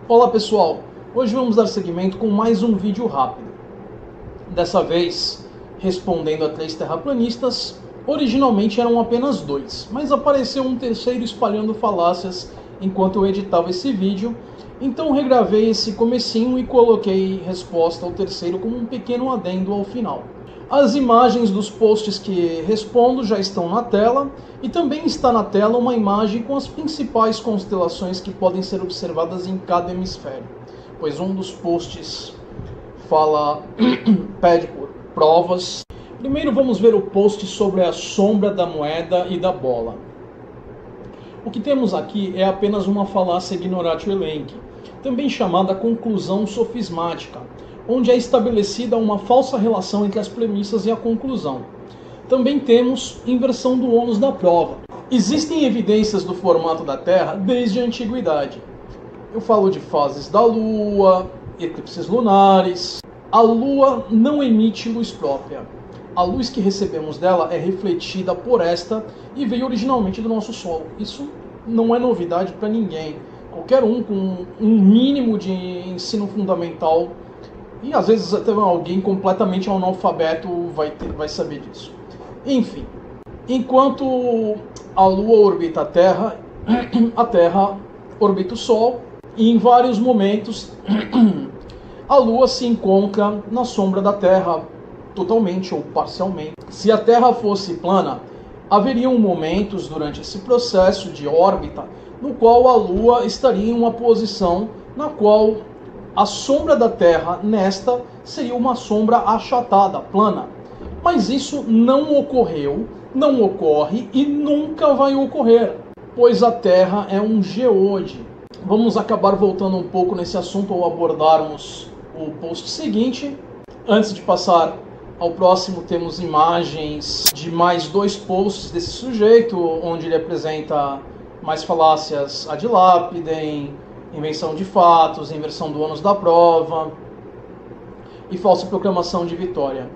Olá pessoal, hoje vamos dar seguimento com mais um vídeo rápido. Dessa vez, respondendo a 3 terraplanistas, originalmente eram apenas 2, mas apareceu um terceiro espalhando falácias enquanto eu editava esse vídeo, então regravei esse comecinho e coloquei resposta ao terceiro como um pequeno adendo ao final. As imagens dos posts que respondo já estão na tela, e também está na tela uma imagem com as principais constelações que podem ser observadas em cada hemisfério, pois um dos posts pede por provas. Primeiro vamos ver o post sobre a sombra da moeda e da bola. O que temos aqui é apenas uma falácia ignoratio elenchi, também chamada conclusão sofismática, onde é estabelecida uma falsa relação entre as premissas e a conclusão. Também temos inversão do ônus da prova. Existem evidências do formato da Terra desde a antiguidade. Eu falo de fases da Lua, eclipses lunares. A Lua não emite luz própria. A luz que recebemos dela é refletida por esta e veio originalmente do nosso Sol. Isso não é novidade para ninguém. Qualquer um com um mínimo de ensino fundamental, e às vezes até alguém completamente analfabeto vai saber disso. Enfim, enquanto a Lua orbita a Terra orbita o Sol, e em vários momentos a Lua se encontra na sombra da Terra, totalmente ou parcialmente. Se a Terra fosse plana, haveriam momentos durante esse processo de órbita no qual a Lua estaria em uma posição na qual a sombra da Terra nesta seria uma sombra achatada, plana. Mas isso não ocorreu, não ocorre e nunca vai ocorrer, pois a Terra é um geode. Vamos acabar voltando um pouco nesse assunto ao abordarmos o post seguinte. Antes de passar ao próximo, temos imagens de mais 2 posts desse sujeito, onde ele apresenta mais falácias ad lapidem, invenção de fatos, inversão do ônus da prova e falsa proclamação de vitória.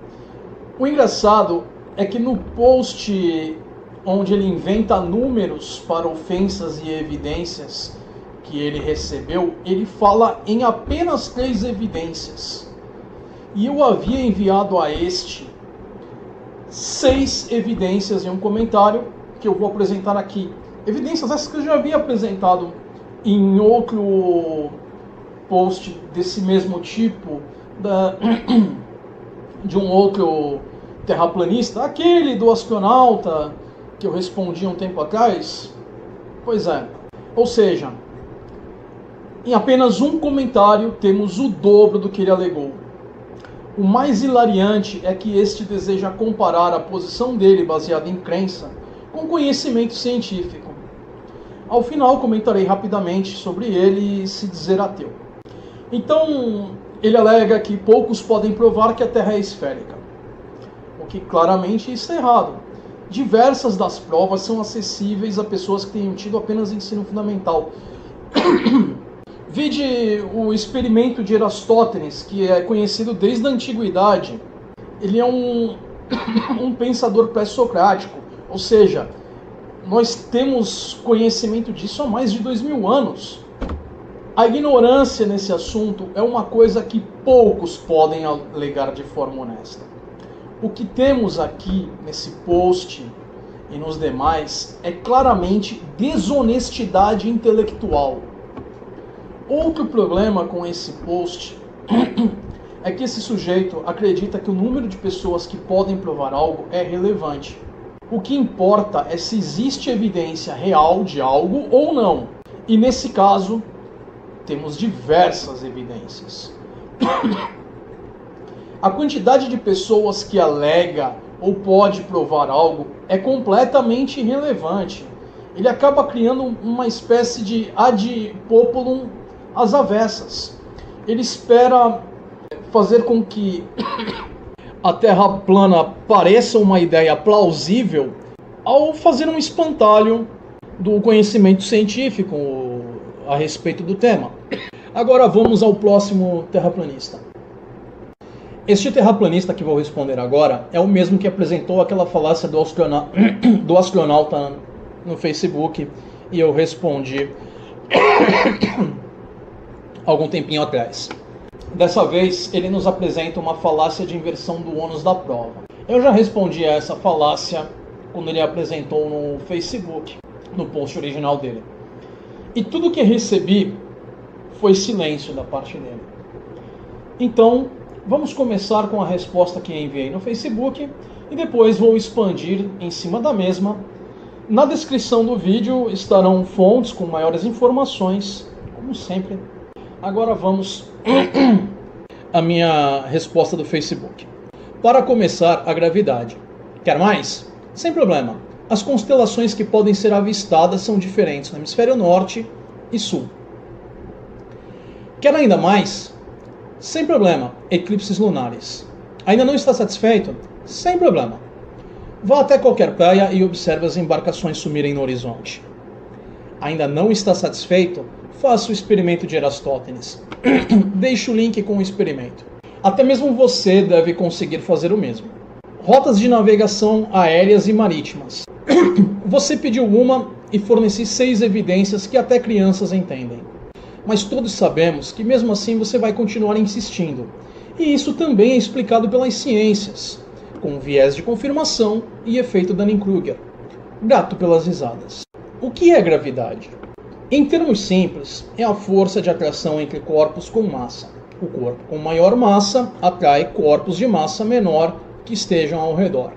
O engraçado é que no post onde ele inventa números para ofensas e evidências que ele recebeu, ele fala em apenas 3 evidências. E eu havia enviado a este 6 evidências em um comentário que eu vou apresentar aqui. Evidências essas que eu já havia apresentado em outro post desse mesmo tipo, de um outro terraplanista, aquele do astronauta que eu respondi um tempo atrás. Pois é, ou seja, em apenas um comentário temos o dobro do que ele alegou. O mais hilariante é que este deseja comparar a posição dele, baseada em crença, com conhecimento científico. Ao final comentarei rapidamente sobre ele e se dizer ateu. Então, ele alega que poucos podem provar que a Terra é esférica, o que claramente está errado. Diversas das provas são acessíveis a pessoas que tenham tido apenas ensino fundamental. Vide o experimento de Erastótenes, que é conhecido desde a antiguidade. Ele é um pensador pré-socrático, ou seja, nós temos conhecimento disso há mais de 2000 anos. A ignorância nesse assunto é uma coisa que poucos podem alegar de forma honesta. O que temos aqui nesse post e nos demais é claramente desonestidade intelectual. Outro problema com esse post é que esse sujeito acredita que o número de pessoas que podem provar algo é relevante. O que importa é se existe evidência real de algo ou não. E nesse caso, temos diversas evidências. A quantidade de pessoas que alega ou pode provar algo é completamente irrelevante. Ele acaba criando uma espécie de ad populum às avessas. Ele espera fazer com que a Terra plana pareça uma ideia plausível ao fazer um espantalho do conhecimento científico a respeito do tema. Agora vamos ao próximo terraplanista. Este terraplanista que vou responder agora é o mesmo que apresentou aquela falácia do astronauta no Facebook e eu respondi algum tempinho atrás. Dessa vez, ele nos apresenta uma falácia de inversão do ônus da prova. Eu já respondi a essa falácia quando ele apresentou no Facebook, no post original dele. E tudo que recebi foi silêncio da parte dele. Então, vamos começar com a resposta que enviei no Facebook e depois vou expandir em cima da mesma. Na descrição do vídeo estarão fontes com maiores informações, como sempre. Agora vamos à minha resposta do Facebook. Para começar, a gravidade. Quer mais? Sem problema. As constelações que podem ser avistadas são diferentes no hemisfério norte e sul. Quer ainda mais? Sem problema. Eclipses lunares. Ainda não está satisfeito? Sem problema. Vá até qualquer praia e observe as embarcações sumirem no horizonte. Ainda não está satisfeito? Faça o experimento de Erastótenes. Deixe o link com o experimento. Até mesmo você deve conseguir fazer o mesmo. Rotas de navegação aéreas e marítimas. Você pediu uma e forneci 6 evidências que até crianças entendem. Mas todos sabemos que mesmo assim você vai continuar insistindo. E isso também é explicado pelas ciências, com viés de confirmação e efeito Dunning-Kruger. Grato pelas risadas. O que é gravidade? Em termos simples, é a força de atração entre corpos com massa. O corpo com maior massa atrai corpos de massa menor que estejam ao redor.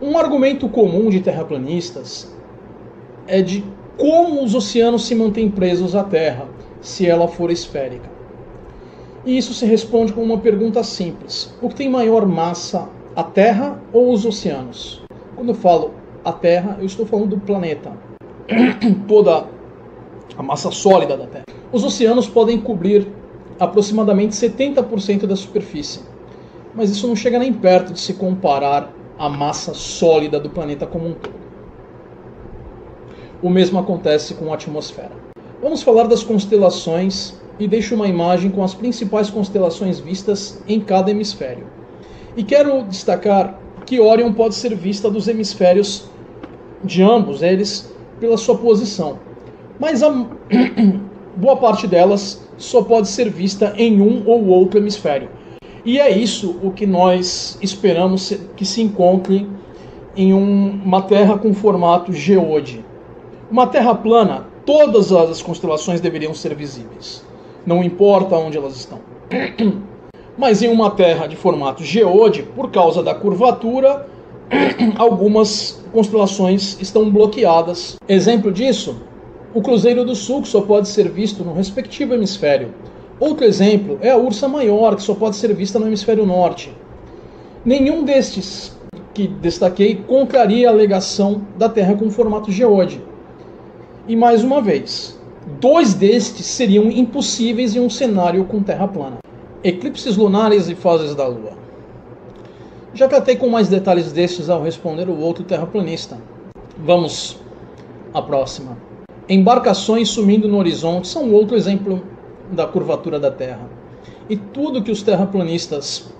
Um argumento comum de terraplanistas é de como os oceanos se mantêm presos à Terra, se ela for esférica. E isso se responde com uma pergunta simples. O que tem maior massa, a Terra ou os oceanos? Quando eu falo a Terra, eu estou falando do planeta. Toda a massa sólida da Terra. Os oceanos podem cobrir aproximadamente 70% da superfície. Mas isso não chega nem perto de se comparar à massa sólida do planeta como um todo. O mesmo acontece com a atmosfera. Vamos falar das constelações e deixo uma imagem com as principais constelações vistas em cada hemisfério. E quero destacar que Órion pode ser vista dos hemisférios de ambos eles pela sua posição. Mas a boa parte delas só pode ser vista em um ou outro hemisfério. E é isso o que nós esperamos que se encontre em uma Terra com formato geode. Uma Terra plana, todas as constelações deveriam ser visíveis. Não importa onde elas estão. Mas em uma Terra de formato geode, por causa da curvatura, algumas constelações estão bloqueadas. Exemplo disso, o Cruzeiro do Sul, que só pode ser visto no respectivo hemisfério. Outro exemplo é a Ursa Maior, que só pode ser vista no hemisfério norte. Nenhum destes que destaquei contraria a alegação da Terra com formato geode. E mais uma vez, 2 destes seriam impossíveis em um cenário com Terra plana. Eclipses lunares e fases da Lua. Já tratei com mais detalhes destes ao responder o outro terraplanista. Vamos à próxima. Embarcações sumindo no horizonte são outro exemplo da curvatura da Terra. E tudo que os terraplanistas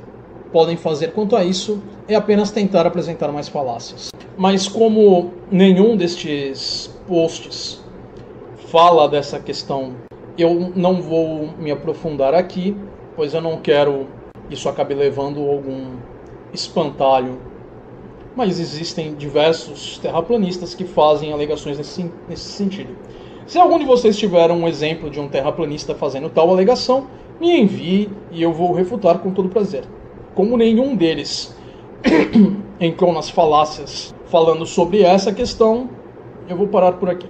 podem fazer quanto a isso é apenas tentar apresentar mais falácias. Mas como nenhum destes posts fala dessa questão, eu não vou me aprofundar aqui, pois eu não quero isso acabe levando algum espantalho. Mas existem diversos terraplanistas que fazem alegações nesse sentido. Se algum de vocês tiver um exemplo de um terraplanista fazendo tal alegação, me envie e eu vou refutar com todo prazer. Como nenhum deles entrou nas falácias falando sobre essa questão, eu vou parar por aqui,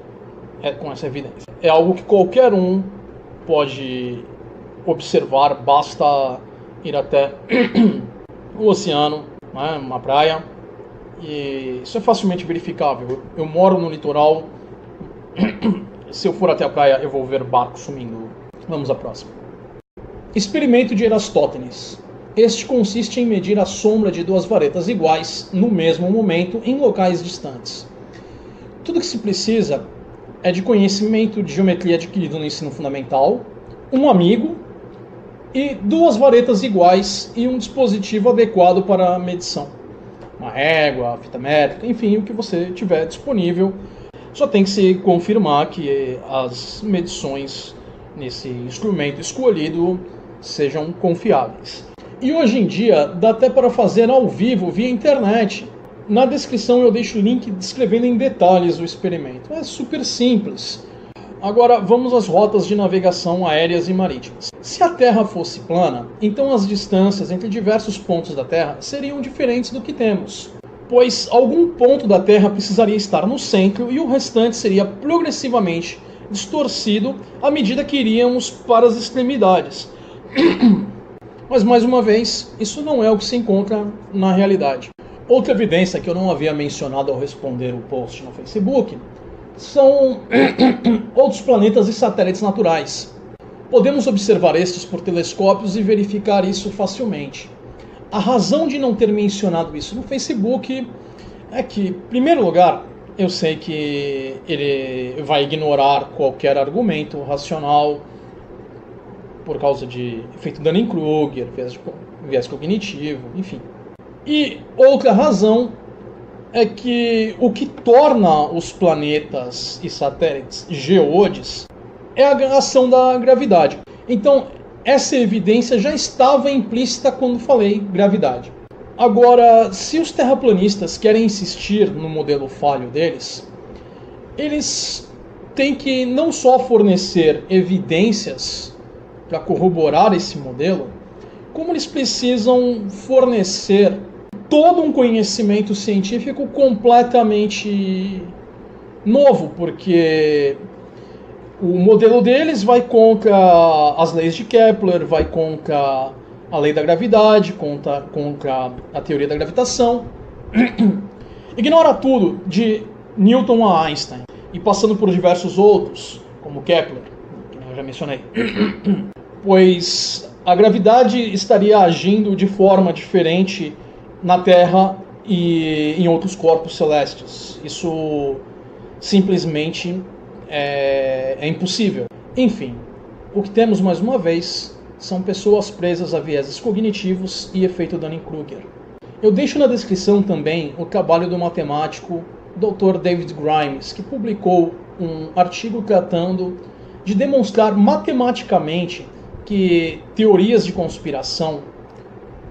com essa evidência. É algo que qualquer um pode observar, basta ir até o oceano, né, uma praia, e isso é facilmente verificável. Eu moro no litoral, se eu for até a praia eu vou ver barcos sumindo. Vamos à próxima. Experimento de Erastótenes. Este consiste em medir a sombra de 2 varetas iguais no mesmo momento em locais distantes. Tudo que se precisa é de conhecimento de geometria adquirido no ensino fundamental, um amigo e 2 varetas iguais e um dispositivo adequado para a medição. Uma régua, fita métrica, enfim, o que você tiver disponível. Só tem que se confirmar que as medições nesse instrumento escolhido sejam confiáveis. E hoje em dia dá até para fazer ao vivo via internet. Na descrição eu deixo o link descrevendo em detalhes o experimento. É super simples. Agora vamos às rotas de navegação aéreas e marítimas. Se a Terra fosse plana, então as distâncias entre diversos pontos da Terra seriam diferentes do que temos, pois algum ponto da Terra precisaria estar no centro e o restante seria progressivamente distorcido à medida que iríamos para as extremidades. Mas mais uma vez, isso não é o que se encontra na realidade. Outra evidência que eu não havia mencionado ao responder o post no Facebook são outros planetas e satélites naturais. Podemos observar estes por telescópios e verificar isso facilmente. A razão de não ter mencionado isso no Facebook é que, em primeiro lugar, eu sei que ele vai ignorar qualquer argumento racional por causa de efeito Dunning-Kruger, viés cognitivo, enfim. E outra razão é que o que torna os planetas e satélites geodes é a ação da gravidade. Então, essa evidência já estava implícita quando falei gravidade. Agora, se os terraplanistas querem insistir no modelo falho deles, eles têm que não só fornecer evidências para corroborar esse modelo, como eles precisam fornecer todo um conhecimento científico completamente novo, porque o modelo deles vai contra as leis de Kepler, vai contra a lei da gravidade, contra a teoria da gravitação. Ignora tudo, de Newton a Einstein, e passando por diversos outros, como Kepler, que eu já mencionei. Pois a gravidade estaria agindo de forma diferente na Terra e em outros corpos celestes. Isso simplesmente é impossível. Enfim, o que temos mais uma vez são pessoas presas a vieses cognitivos e efeito Dunning-Kruger. Eu deixo na descrição também o trabalho do matemático Dr. David Grimes, que publicou um artigo tratando de demonstrar matematicamente que teorias de conspiração,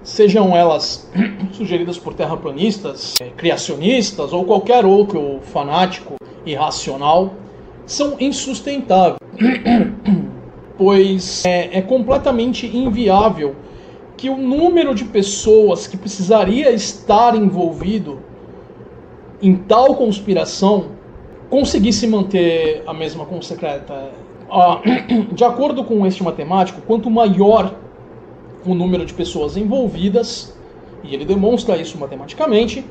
sejam elas sugeridas por terraplanistas, criacionistas ou qualquer outro fanático irracional, são insustentáveis, pois é completamente inviável que o número de pessoas que precisaria estar envolvido em tal conspiração conseguisse manter a mesma secreta. De acordo com este matemático, quanto maior o número de pessoas envolvidas, e ele demonstra isso matematicamente,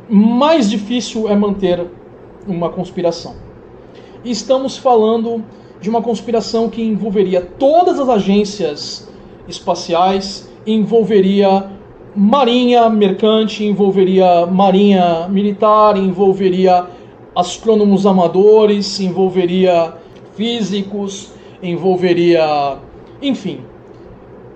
mais difícil é manter uma conspiração. E estamos falando de uma conspiração que envolveria todas as agências espaciais, envolveria marinha mercante, envolveria marinha militar, envolveria astrônomos amadores, envolveria físicos, envolveria, enfim,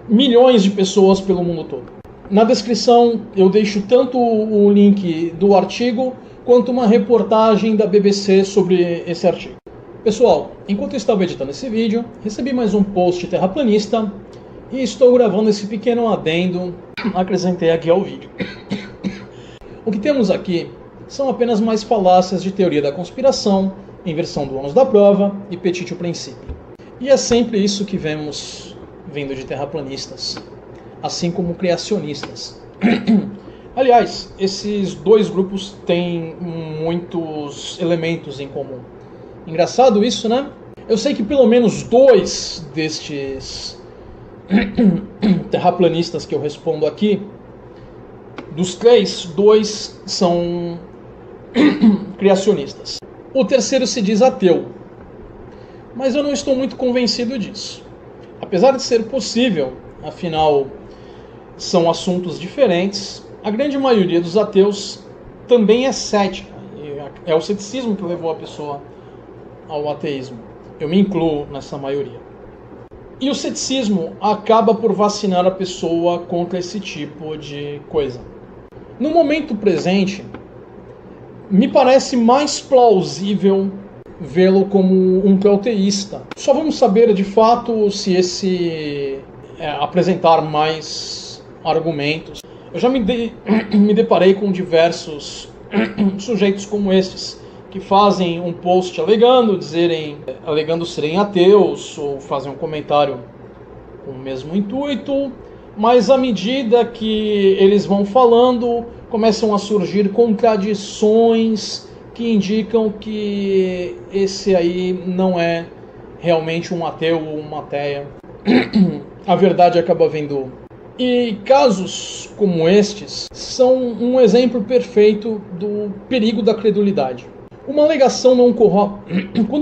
milhões de pessoas pelo mundo todo. Na descrição eu deixo tanto o link do artigo quanto uma reportagem da BBC sobre esse artigo. Pessoal, enquanto eu estava editando esse vídeo, recebi mais um post terraplanista e estou gravando esse pequeno adendo, acrescentei aqui ao vídeo. O que temos aqui são apenas mais falácias de teoria da conspiração, inversão do ônus da prova e petitio princípio. E é sempre isso que vemos vindo de terraplanistas, assim como criacionistas. Aliás, esses dois grupos têm muitos elementos em comum. Engraçado isso, né? Eu sei que pelo menos dois destes terraplanistas que eu respondo aqui, dos três, dois são criacionistas. O terceiro se diz ateu, mas eu não estou muito convencido disso. Apesar de ser possível, afinal são assuntos diferentes, a grande maioria dos ateus também é cética. É o ceticismo que levou a pessoa ao ateísmo. Eu me incluo nessa maioria. E o ceticismo acaba por vacinar a pessoa contra esse tipo de coisa. No momento presente, me parece mais plausível vê-lo como um proteísta. Só vamos saber de fato se esse apresentar mais argumentos. Eu já me deparei com diversos sujeitos como estes, que fazem um post alegando serem ateus, ou fazem um comentário com o mesmo intuito, mas à medida que eles vão falando, começam a surgir contradições que indicam que esse aí não é realmente um ateu ou uma ateia. A verdade acaba vindo. E casos como estes são um exemplo perfeito do perigo da credulidade. Quando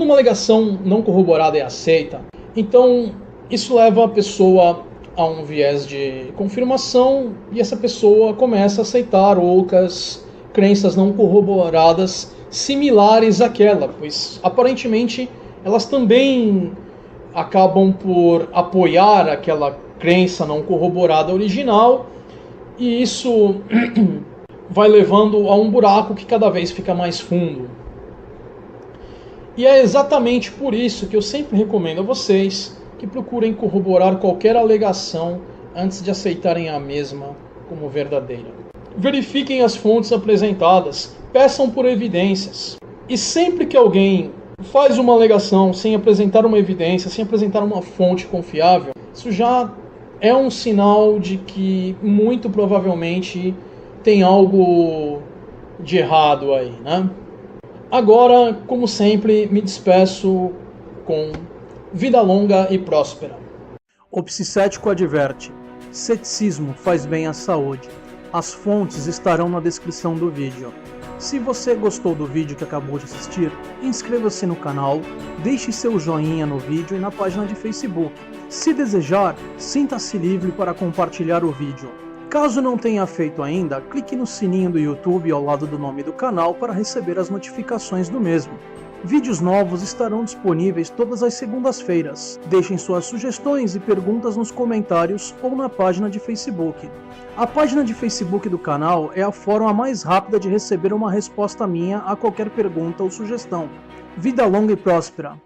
uma alegação não corroborada é aceita, então isso leva a pessoa a um viés de confirmação e essa pessoa começa a aceitar outras crenças não corroboradas similares àquela, pois aparentemente elas também acabam por apoiar aquela crença não corroborada original, e isso vai levando a um buraco que cada vez fica mais fundo. E é exatamente por isso que eu sempre recomendo a vocês que procurem corroborar qualquer alegação antes de aceitarem a mesma como verdadeira. Verifiquem as fontes apresentadas, peçam por evidências. E sempre que alguém faz uma alegação sem apresentar uma evidência, sem apresentar uma fonte confiável, isso já é um sinal de que muito provavelmente tem algo de errado aí, né? Agora, como sempre, me despeço com vida longa e próspera. O Psicético adverte: ceticismo faz bem à saúde. As fontes estarão na descrição do vídeo. Se você gostou do vídeo que acabou de assistir, inscreva-se no canal, deixe seu joinha no vídeo e na página de Facebook. Se desejar, sinta-se livre para compartilhar o vídeo. Caso não tenha feito ainda, clique no sininho do YouTube ao lado do nome do canal para receber as notificações do mesmo. Vídeos novos estarão disponíveis todas as segundas-feiras. Deixem suas sugestões e perguntas nos comentários ou na página de Facebook. A página de Facebook do canal é a forma mais rápida de receber uma resposta minha a qualquer pergunta ou sugestão. Vida longa e próspera!